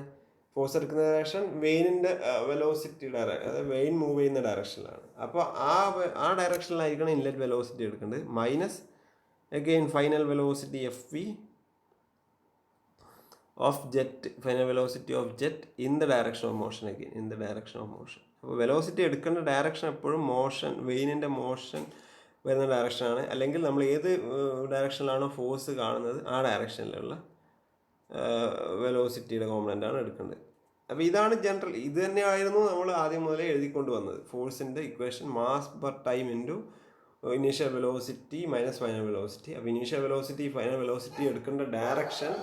ഫോഴ്സ് എടുക്കുന്ന ഡയറക്ഷൻ? വെയിനിൻ്റെ വെലോസിറ്റിയുടെ അതായത് വെയിൻ മൂവ് ചെയ്യുന്ന ഡയറക്ഷനിലാണ്. അപ്പോൾ ആ ഡയറക്ഷനിലായിരിക്കണം ഇൻലെറ്റ് വെലോസിറ്റി എടുക്കേണ്ടത്. Minus again final velocity F V of jet, final velocity of jet in the direction of motion, again in the direction of motion. അപ്പോൾ വെലോസിറ്റി എടുക്കേണ്ട ഡയറക്ഷൻ എപ്പോഴും വെയിനിൻ്റെ മോഷൻ വരുന്ന ഡയറക്ഷനാണ്. അല്ലെങ്കിൽ നമ്മൾ ഏത് ഡയറക്ഷനിലാണോ ഫോഴ്സ് കാണുന്നത് ആ ഡയറക്ഷനിലുള്ള വെലോസിറ്റിയുടെ കോമ്പണൻ്റാണ് എടുക്കേണ്ടത്. അപ്പോൾ ഇതാണ് ജനറൽ. ഇത് തന്നെയായിരുന്നു നമ്മൾ ആദ്യം മുതലേ എഴുതിക്കൊണ്ട് വന്നത്. ഫോഴ്സിൻ്റെ equation mass per time into initial velocity minus final velocity. അപ്പോൾ ഇനീഷ്യൽ വെലോസിറ്റി ഫൈനൽ വെലോസിറ്റി എടുക്കേണ്ട ഡയറക്ഷൻ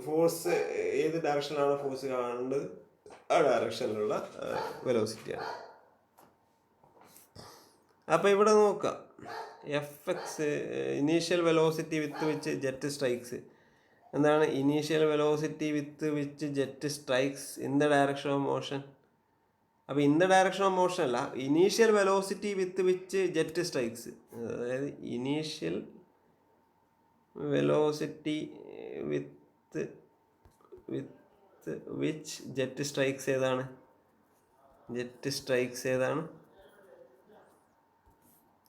ഫോഴ്സ് ഏത് ഡയറക്ഷനിലാണോ ഫോഴ്സ് കാണേണ്ടത് ആ ഡയറക്ഷനിലുള്ള വെലോസിറ്റിയാണ്. അപ്പോൾ ഇവിടെ നോക്കാം, F X initial velocity with which jet strikes. എന്താണ് initial velocity with which jet strikes in the direction of motion? അപ്പോൾ in the direction of motion അല്ല, initial velocity with which jet strikes. അതായത് initial velocity with which jet strikes ഏതാണ്?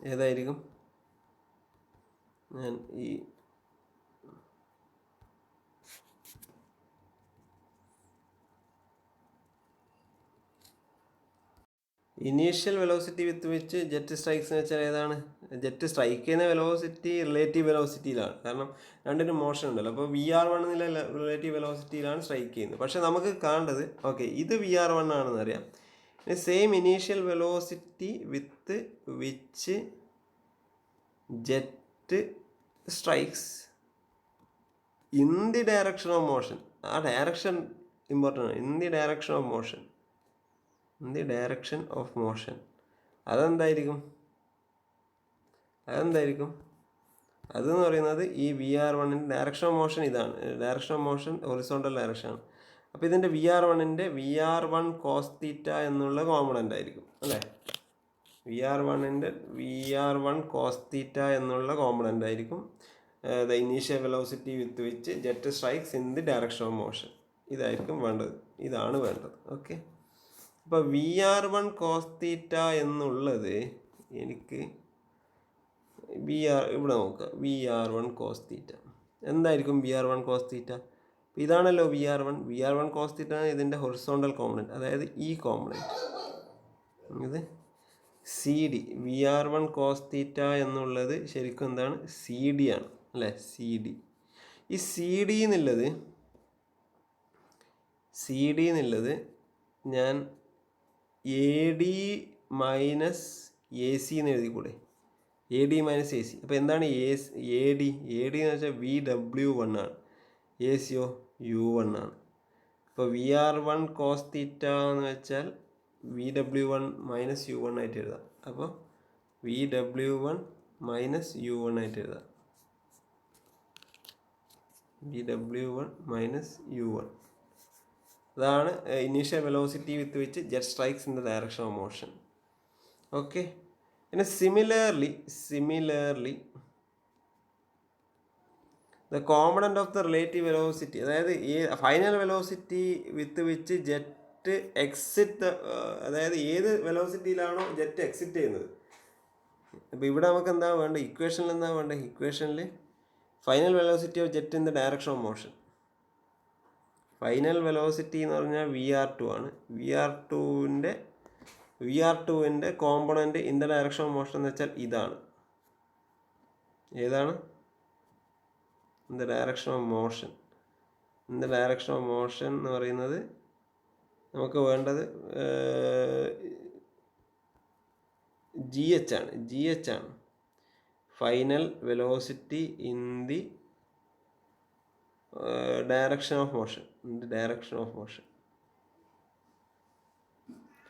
ഏതായിരിക്കും? ഞാൻ ഈ initial velocity വിത്ത് വെച്ച് jet strikes എന്ന് വെച്ചാൽ ഏതാണ്? ജെറ്റ് സ്ട്രൈക്ക് ചെയ്യുന്ന വെലോസിറ്റി റിലേറ്റീവ് വെലോസിറ്റിയിലാണ്. കാരണം രണ്ടിനും മോഷൻ ഉണ്ടല്ലോ. അപ്പോൾ VR1 എന്നുള്ള റിലേറ്റീവ് വെലോസിറ്റിയിലാണ് സ്ട്രൈക്ക് ചെയ്യുന്നത്. പക്ഷെ നമുക്ക് കാണേണ്ടത് ഓക്കെ ഇത് VR1 ആണെന്ന് അറിയാം. Same initial velocity with which jet strikes in the direction of motion. ആ ഡയറക്ഷൻ ഇമ്പോർട്ടൻ്റ് ആണ്. In the direction of motion. അതെന്തായിരിക്കും? അതെന്ന് പറയുന്നത് ഈ VR1ൻ്റെ ഡയറക്ഷൻ ഓഫ് മോഷൻ ഇതാണ്. ഡയറക്ഷൻ ഓഫ് മോഷൻ ഹൊറിസോണ്ടൽ ഡയറക്ഷനാണ്. അപ്പോൾ ഇതിൻ്റെ VR1ൻ്റെ VR1 cos θ എന്നുള്ള കോമ്പണൻ്റ് ആയിരിക്കും അല്ലേ? VR1 cos θ എന്നുള്ള കോമ്പണൻ്റ് ആയിരിക്കും the initial velocity with which jet strikes in the direction of motion. ഇതായിരിക്കും വേണ്ടത്. ഇതാണ് വേണ്ടത്. ഓക്കെ. അപ്പോൾ VR1 cos θ എന്നുള്ളത് എനിക്ക് ഇവിടെ നോക്കുക. VR1 cos θ എന്തായിരിക്കും? VR1 cos θ ഇതാണല്ലോ VR1 cos θ ഇതിൻ്റെ ഹൊറിസോണ്ടൽ കോമ്പണൻറ്റ്, അതായത് ഈ കോമ്പണൻറ്റ് ഇത് CD. VR1 cos θ എന്നുള്ളത് ശരിക്കും എന്താണ്? CD ആണ് അല്ലേ? CD. ഈ CD എന്നുള്ളത് ഞാൻ AD മൈനസ് AC എന്ന് എഴുതിക്കൂടെ? AD minus AC. അപ്പോൾ എന്താണ് AD എന്ന് വെച്ചാൽ VW1 ആണ്. ACയോ U1 ആണ്. അപ്പോൾ VR1 cos θ എന്ന് വെച്ചാൽ VW1 മൈനസ് U1 ആയിട്ട് എഴുതാം. അപ്പോൾ VW1 മൈനസ് U1 ആയിട്ട് എഴുതാം. VW1 minus U1. അതാണ് initial velocity with which jet strikes in the direction of motion. Okay. പിന്നെ similarly the component of the relative velocity, അതായത് ഈ final velocity with which jet jet exit, അതായത് ഏത് വെലോസിറ്റിയിലാണോ jet exit ചെയ്യുന്നത്. അപ്പോൾ ഇവിടെ നമുക്ക് എന്താ വേണ്ടത്, ഇക്വേഷനിൽ എന്താ വേണ്ടത്, ഇക്വേഷനിൽ final velocity of jet in the direction of motion. Final velocity എന്ന് പറഞ്ഞാൽ VR2 ആണ്. VR2വിൻ്റെ component in the direction of motion എന്ന് വെച്ചാൽ ഇതാണ്. ഏതാണ്? In the direction of motion. In the direction of motion എന്ന് പറയുന്നത് നമുക്ക് വേണ്ടത് GH ആണ്. Final velocity in the direction of motion.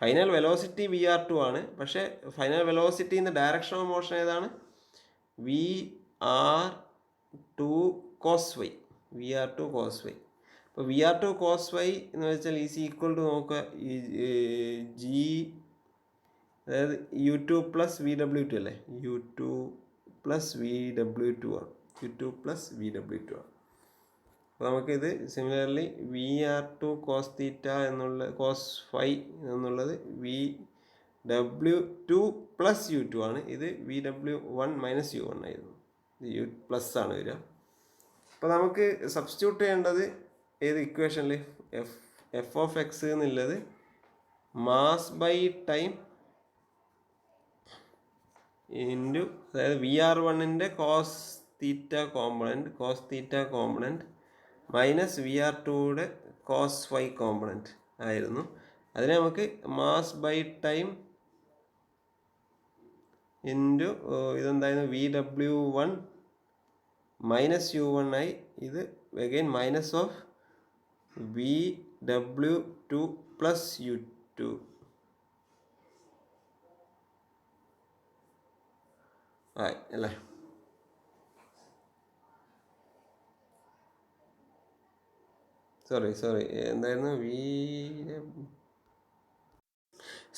Final velocity VR2 ആണ്, പക്ഷേ final velocity in the direction of motion ഏതാണ്? VR2 cos y. അപ്പോൾ VR2 cos y എന്ന് വെച്ചാൽ ഈസ് ഈക്വൽ ടു നോക്കുക G, അതായത് U2 പ്ലസ് VW2 അല്ലേ, U2 പ്ലസ് VW2 ആണ്. അപ്പോൾ നമുക്കിത് similarly VR2 cos θ cos phi എന്നുള്ളത് VW2 പ്ലസ് U2 ആണ്. ഇത് VW1 മൈനസ് U1 ആയിരുന്നു. ഇത് U പ്ലസ് ആണ് വരിക. അപ്പോൾ നമുക്ക് സബ്സ്റ്റിറ്റ്യൂട്ട് ചെയ്യേണ്ടത് ഏത് ഇക്വേഷനിൽ, എഫ് ഓഫ് എക്സ് എന്നുള്ളത് മാസ് ബൈ ടൈം ഇൻറ്റു, അതായത് VR1ൻ്റെ കോസ് തീറ്റ കോമ്പണൻറ്റ് മൈനസ് VR2യുടെ കോസ് ഫൈ കോമ്പണൻറ്റ് ആയിരുന്നു. അതിനെ നമുക്ക് മാസ് ബൈ ടൈം ഇൻറ്റു ഇതെന്തായിരുന്നു VW1 മൈനസ് U1 ആയി. ഇത് again minus of VW2 plus U2 ആയി അല്ലേ. സോറി എന്തായിരുന്നു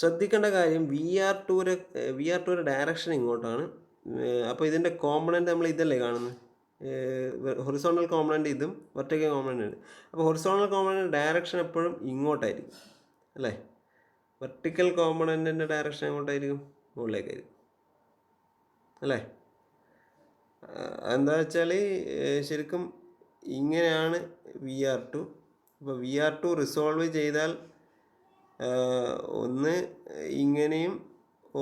ശ്രദ്ധിക്കേണ്ട കാര്യം, VR2യുടെ ഡയറക്ഷൻ ഇങ്ങോട്ടാണ്. അപ്പോൾ ഇതിൻ്റെ കോമ്പണൻറ്റ് നമ്മൾ ഇതല്ലേ കാണുന്നത്, ഹൊറിസോണ്ടൽ കോമ്പണൻറ്റ് ഇതും വെർട്ടിക്കൽ കോമ്പണൻറ്റ് ഉണ്ട്. അപ്പോൾ ഹൊറിസോണ്ടൽ കോമ്പണൻറ്റ് ഡയറക്ഷൻ എപ്പോഴും ഇങ്ങോട്ടായിരിക്കും അല്ലേ. വെർട്ടിക്കൽ കോമ്പണൻറ്റിൻ്റെ ഡയറക്ഷൻ എങ്ങോട്ടായിരിക്കും, മുകളിലേക്കായിരിക്കും അല്ലേ. എന്താ വെച്ചാൽ ശരിക്കും ഇങ്ങനെയാണ് VR2. അപ്പോൾ VR2 റിസോൾവ് ചെയ്താൽ ഒന്ന് ഇങ്ങനെയും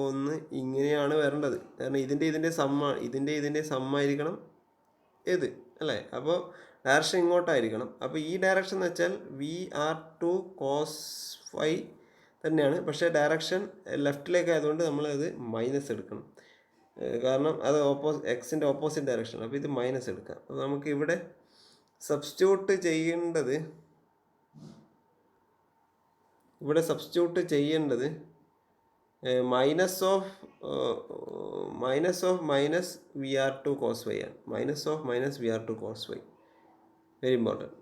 ഒന്ന് ഇങ്ങനെയാണ് വരേണ്ടത്. കാരണം ഇതിൻ്റെ സമ്മായിരിക്കണം ഇത് അല്ലേ. അപ്പോൾ ഡയറക്ഷൻ ഇങ്ങോട്ടായിരിക്കണം. അപ്പോൾ ഈ ഡയറക്ഷൻ എന്ന് വെച്ചാൽ VR2 cos phi തന്നെയാണ്, പക്ഷേ ഡയറക്ഷൻ ലെഫ്റ്റിലേക്ക് ആയതുകൊണ്ട് നമ്മളത് മൈനസ് എടുക്കണം. കാരണം അത് എക്സിൻ്റെ ഓപ്പോസിറ്റ് ഡയറക്ഷനാണ്. അപ്പോൾ ഇത് മൈനസ് എടുക്കാം. അപ്പോൾ നമുക്ക് ഇവിടെ സബ്സ്റ്റിറ്റ്യൂട്ട് ചെയ്യേണ്ടത് minus of VR2 cos y ആണ്. Minus VR2 cos y, very important.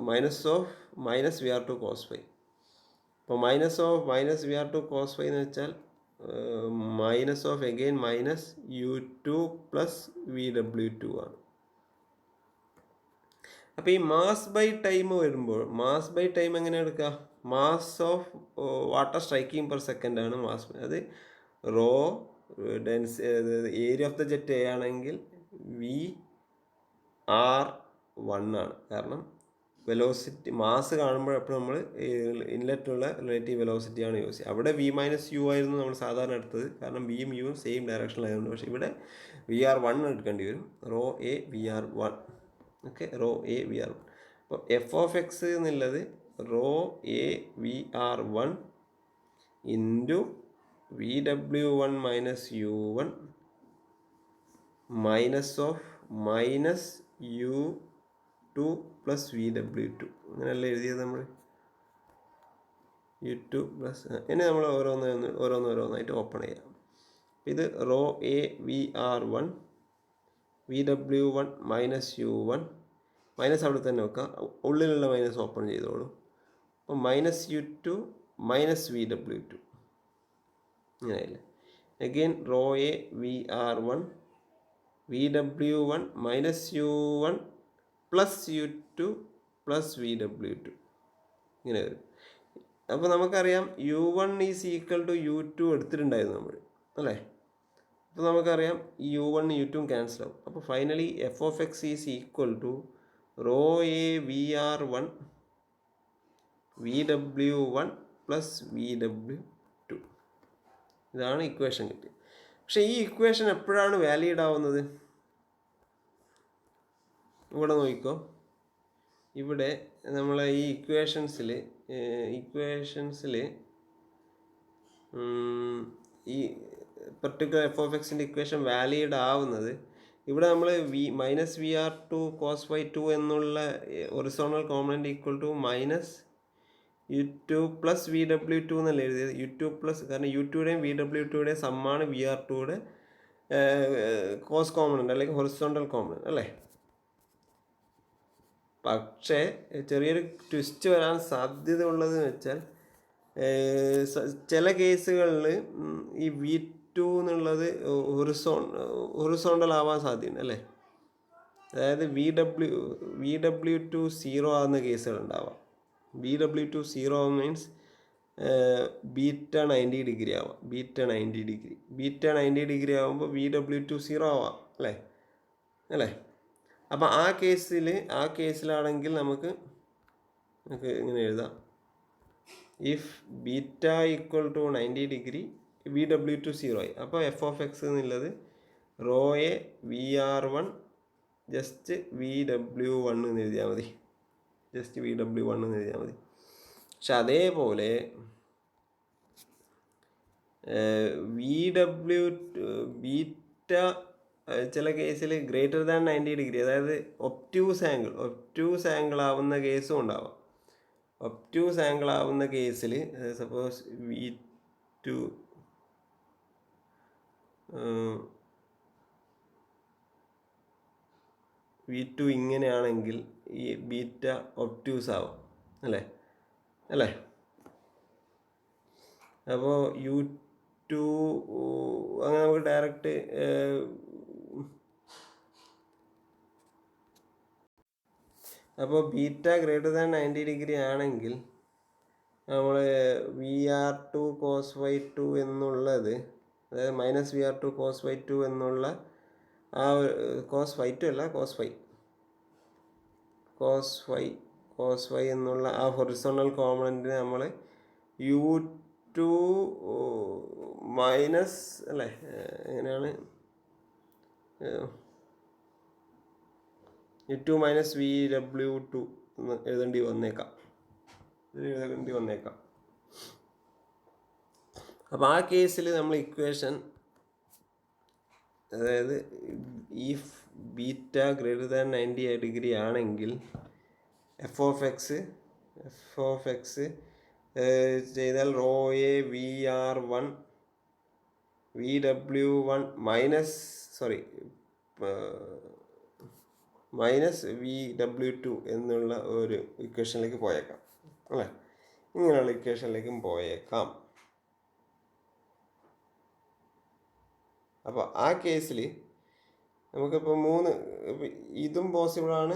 Minus VR2 cos y. അപ്പോൾ മൈനസ് VR2 cos y എന്ന് വെച്ചാൽ മൈനസ് U2 പ്ലസ് VW2 ആണ്. അപ്പോൾ ഈ മാസ് ബൈ ടൈം വരുമ്പോൾ മാസ് ബൈ ടൈം എങ്ങനെ എടുക്കുക, mass of water striking per second ആണ് മാസ്. അത് rho area of the jet A ആണെങ്കിൽ VR1 ആണ്. കാരണം വെലോസിറ്റി മാസ് കാണുമ്പോൾ എപ്പോഴും നമ്മൾ ഇൻലെറ്റിലുള്ള റിലേറ്റീവ് വെലോസിറ്റിയാണ് യൂസ് ചെയ്യുക. അവിടെ V മൈനസ് U ആയിരുന്നു നമ്മൾ സാധാരണ എടുത്തത്, കാരണം Vയും Uവും സെയിം ഡയറക്ഷനിലായതുകൊണ്ട്. പക്ഷേ ഇവിടെ VR1 എടുക്കേണ്ടി വരും. Rho A VR1. Okay, rho A VR1. അപ്പോൾ എഫ് ഓഫ് എക്സ് എന്നുള്ളത് rho A VR1 into VW1 minus U1 minus U2 plus VW2. അങ്ങനെയല്ലേ എഴുതിയത് നമ്മൾ, U2 പ്ലസ്. ഇനി നമ്മൾ ഓരോന്നായിട്ട് ഓപ്പൺ ചെയ്യാം. ഇത് raw A VR1 VW1 minus U1 minus അവിടെ തന്നെ വെക്കാം, ഉള്ളിലുള്ള മൈനസ് ഓപ്പൺ ചെയ്തോളൂ. അപ്പോൾ മൈനസ് U2 മൈനസ് VW2 ഇങ്ങനെയല്ലേ. Again rho A VR1 VW1 minus U1 plus U2 plus VW2 ഇങ്ങനെ വരും. അപ്പോൾ നമുക്കറിയാം U1 is equal to U2 എടുത്തിട്ടുണ്ടായിരുന്നു നമ്മൾ, അല്ലേ? അപ്പോൾ നമുക്കറിയാം U1 U2 ക്യാൻസൽ ആവും. അപ്പോൾ finally F of X is equal to rho A VR1 VW1 plus VW2. ഇതാണ് ഇക്വേഷൻ കിട്ടിയത്. പക്ഷേ ഈ ഇക്വേഷൻ എപ്പോഴാണ് വാലിഡ് ആവുന്നത്? ഇവിടെ നോക്കിക്കോ, ഇവിടെ നമ്മൾ ഈ ഇക്വേഷൻസിൽ ഈ പെർട്ടിക്കുലർ എഫ് ഓഫ് എക്സിൻ്റെ ഇക്വേഷൻ വാലിഡ് ആവുന്നത് ഇവിടെ നമ്മൾ -VR2 cos/2 എന്നുള്ള horizontal component equal to -U2 plus VW2 എന്നല്ല എഴുതിയത്. U2 പ്ലസ്, കാരണം U2യുടെയും VW2യുടെയും സമ്മാണ് VR2യുടെ കോസ് കോമ്പണന്റ് അല്ലെങ്കിൽ ഹൊറിസോണ്ടൽ കോമ്പണന്റ്, അല്ലേ? പക്ഷേ ചെറിയൊരു ട്വിസ്റ്റ് വരാൻ സാധ്യത ഉള്ളതെന്ന് വെച്ചാൽ ചില കേസുകളിൽ ഈ V2 എന്നുള്ളത് ഹൊറിസോണ്ടൽ ആവാൻ സാധ്യതയുണ്ട്, അല്ലേ? അതായത് VW2 0 ആകുന്ന കേസുകളുണ്ടാവാം. VW2 0 മീൻസ് ബീറ്റ 90 ഡിഗ്രി ആവാം. ബീറ്റ 90 ഡിഗ്രി ആകുമ്പോൾ VW2 0 ആവാം, അല്ലേ? അപ്പം ആ കേസിലാണെങ്കിൽ നമുക്ക് ഇങ്ങനെ എഴുതാം, if beta equal to 90 degree VW2 0 ആയി. അപ്പോൾ എഫ് ഓഫ് എക്സ് എന്നുള്ളത് rho A VR1 just VW1 എന്ന് എഴുതിയാൽ മതി. പക്ഷെ അതേപോലെ ബീറ്റ ചില കേസിൽ ഗ്രേറ്റർ ദാൻ 90 ഡിഗ്രി, അതായത് ഒപ്റ്റ്യൂസ് ആംഗിൾ ആവുന്ന കേസും ഉണ്ടാവാം. ഒപ്റ്റ്യൂസ് ആംഗിൾ ആവുന്ന കേസിൽ സപ്പോസ് V2 ഇങ്ങനെയാണെങ്കിൽ ഈ ബീറ്റ ഒപ്റ്റ്യൂസ് ആവാം, അല്ലേ? അപ്പോൾ U2 അങ്ങനെ നമുക്ക് ഡയറക്റ്റ് അപ്പോൾ ബീറ്റ ഗ്രേറ്റർ ദാൻ 90 ഡിഗ്രി ആണെങ്കിൽ നമ്മൾ VR2 cos/2 എന്നുള്ളത്, അതായത് -VR2 cos/2 എന്നുള്ള ആ cos/2 അല്ല cos/5 എന്നുള്ള ആ ഹൊറിസോണ്ടൽ കോമ്പണൻറ്റിനെ നമ്മൾ U2 മൈനസ്, അല്ലേ? എങ്ങനെയാണ് U2 മൈനസ് VW2 എന്ന് എഴുതേണ്ടി വന്നേക്കാം. അപ്പോൾ ആ കേസിൽ നമ്മൾ ഇക്വേഷൻ, അതായത് if beta greater than 90 degree ആണെങ്കിൽ എഫ് ഓഫ് എക്സ് ചെയ്താൽ rho A VR1 VW1 minus VW2 എന്നുള്ള ഒരു ഇക്വേഷനിലേക്ക് പോയേക്കാം, അല്ലേ? ഇങ്ങനെയുള്ള ഇക്വേഷനിലേക്കും പോയേക്കാം. അപ്പോൾ ആ കേസിൽ നമുക്കിപ്പോൾ ഇതും പോസിബിളാണ്.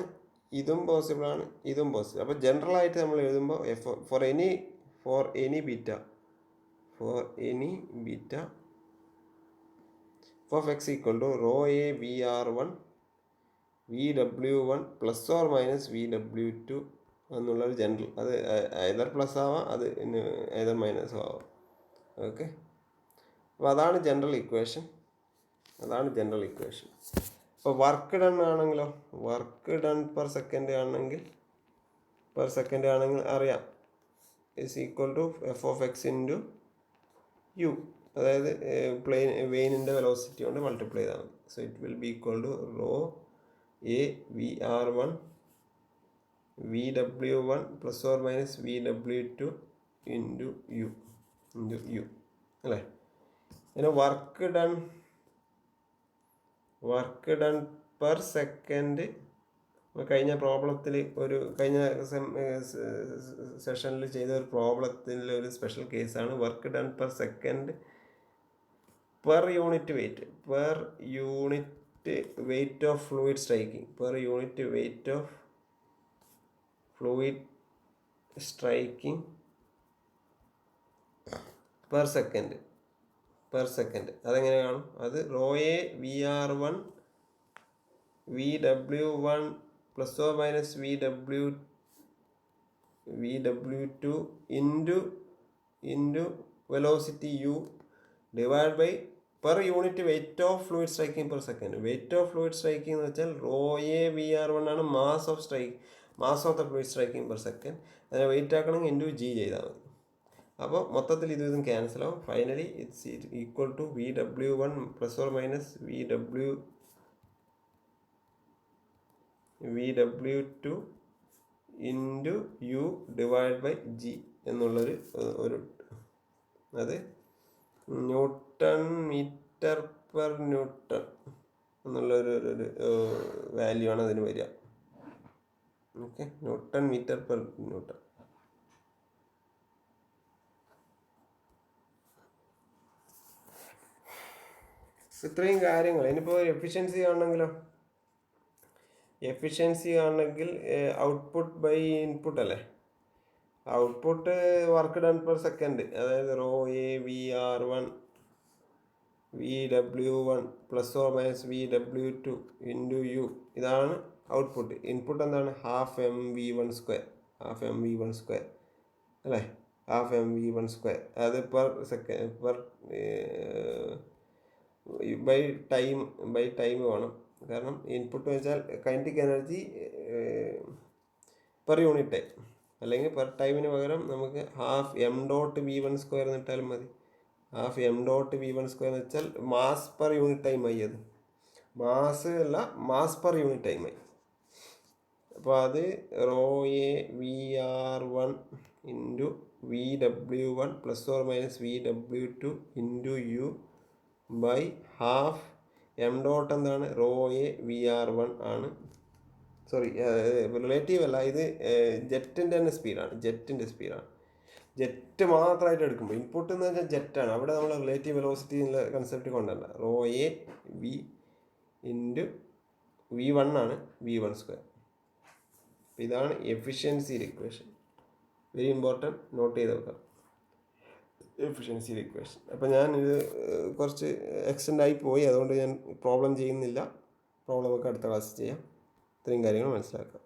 അപ്പോൾ ജനറലായിട്ട് നമ്മൾ എഴുതുമ്പോൾ for any beta F of X equal to rho A VR1 VW1 plus or minus VW2 എന്നുള്ളൊരു ജനറൽ, അത് ഏതർ പ്ലസ് ആവാം, അത് ഏതർ മൈനസും ആവാം. ഓക്കെ, അപ്പോൾ അതാണ് ജനറൽ ഇക്വേഷൻ. അപ്പോൾ വർക്ക് ഡൺ ആണെങ്കിലോ, വർക്ക് ഡൺ പെർ സെക്കൻഡ് ആണെങ്കിൽ അറിയാം is equal to F of X into U, അതായത് വെയിനിൻ്റെ വെലോസിറ്റി കൊണ്ട് മൾട്ടിപ്ലൈ ചെയ്താൽ മതി. So it will be equal to rho A VR1 VW1 plus or minus VW2 into U, അല്ലേ? പിന്നെ വർക്ക് ഡൺ പെർ സെക്കൻഡ് കഴിഞ്ഞ പ്രോബ്ലത്തിൽ കഴിഞ്ഞ സെഷനിൽ ചെയ്ത ഒരു പ്രോബ്ലത്തിൽ ഒരു സ്പെഷ്യൽ കേസാണ് work done per second per unit weight of fluid striking per second അതെങ്ങനെ കാണും? അത് rho A VR1 VW1 plus or minus VW2 into velocity U divide by per unit weight of fluid striking per second. Weight of fluid striking എന്ന് വെച്ചാൽ rho A VR1 ആണ് mass of the fluid striking per second. അതിനെ weight ആക്കണമെങ്കിൽ into G ചെയ്താൽ മതി. അപ്പോൾ മൊത്തത്തിൽ ഇതും ക്യാൻസൽ ആവും. Finally it's equal to VW1 plus or minus VW2 into U divide by G എന്നുള്ളൊരു അത് ന്യൂട്ടൺ മീറ്റർ പെർ ന്യൂട്ടൺ എന്നുള്ളൊരു വാല്യൂ ആണ് അതിന് വരിക. Okay, newton metre per newton. ഇത്രയും കാര്യങ്ങൾ. ഇനിയിപ്പോൾ എഫിഷ്യൻസി കാണണമെങ്കിൽ ഔട്ട്പുട്ട് ബൈ ഇൻപുട്ട് അല്ലേ? Output work done per second, അതായത് rho A VR1 VW1 plus or minus VW2 into U, ഇതാണ് ഔട്ട്പുട്ട്. ഇൻപുട്ട് എന്താണ്? Half M V one square അല്ലേ? Half M V one square അത് per by time വേണം. കാരണം input വെച്ചാൽ kinetic energy per unit time, അല്ലെങ്കിൽ per ടൈമിന് പകരം നമുക്ക് half M dot V1 square എന്നിട്ടാലും മതി. Half M dot V1 square എന്ന് വെച്ചാൽ മാസ് പെർ യൂണിറ്റ് ടൈം ആയി. അത് മാസ് പെർ യൂണിറ്റ് ടൈം ആയി. അപ്പോൾ അത് rho A VR1 into VW1 plus or minus VW2 into U by half M dot എന്താണ്? റോ എ VR1 ആണ്. Sorry, relative അല്ല, ഇത് ജെറ്റിൻ്റെ സ്പീഡാണ്. ജെറ്റ് മാത്രമായിട്ട് എടുക്കുമ്പോൾ ഇൻപുട്ട് എന്ന് വെച്ചാൽ ജെറ്റാണ്. അവിടെ നമ്മൾ റിലേറ്റീവ് വെലോസിറ്റി എന്നുള്ള കൺസെപ്റ്റ് കൊണ്ടല്ല. Rho A V into V1 ആണ് V1 സ്ക്വയർ. ഇതാണ് efficiency equation. Very important, note ചെയ്ത് വെക്കാം എഫിഷ്യൻസി ഇക്വേഷൻ. അപ്പോൾ ഞാൻ ഇത് കുറച്ച് എക്സ്റ്റെൻഡ് ആയി പോയി, അതുകൊണ്ട് ഞാൻ പ്രോബ്ലം ചെയ്യുന്നില്ല. പ്രോബ്ലമൊക്കെ അടുത്ത ക്ലാസ് ചെയ്യാം. ഇത്രയും കാര്യങ്ങൾ മനസ്സിലാക്കാം.